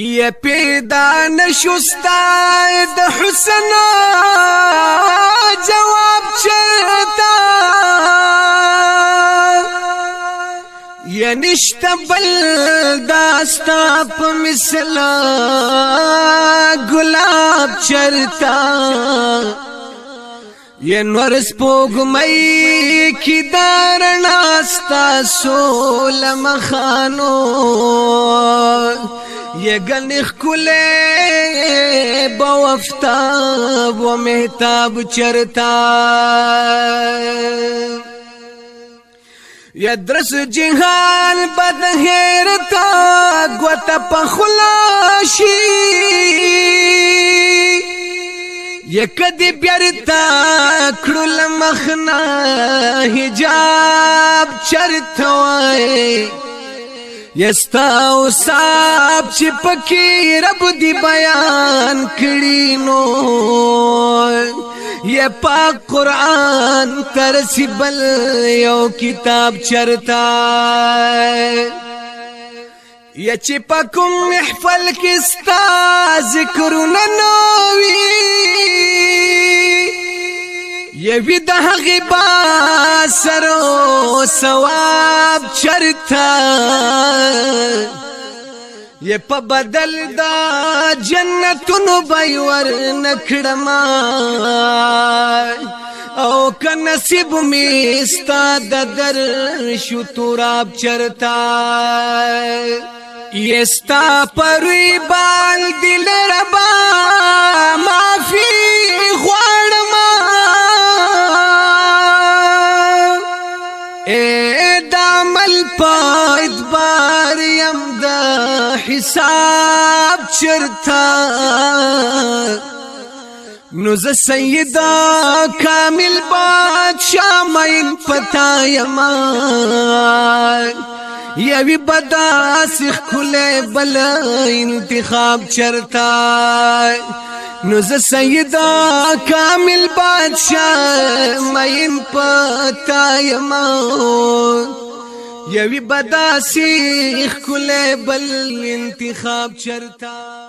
یا پیدا نشستا د حسن جواب چرتا یا نشتا بل داستا پا مثل گلاب چرتا یا نورس پوگمئی کی دارناستا سول مخانو یہ گنخ کلے بوفتاب و محتاب چرتا یا درس جہان بدہیرتا گوتا پخلاشی یہ کدی بیرتا کھڑل مخنا حجاب چرتوائے یستاو صاحب چپکی رب دی بیان کری نو یہ پاک قرآن ترسی بل یو کتاب چرتا یا چپکم محفل کستا ذکرون نوی یہ بھی دہغی باسرو ثواب چرتا یہ پا بدل دا جنتونو بیور نکڑما او کا نصیب میستا دا در شتوراب چرتا یہ ستا پروی بال دل ربا معافی غوارما اے دامل پا ادبار یم دا حساب چرتا نوز سیدہ کامل بادشاہ مین پتا یمان یوی بدا سخ کھلے بلا انتخاب چرتا نوز سیدہ کامل بادشاہ مین پتا یمان یوی بدا سخ کھلے بل انتخاب چرتا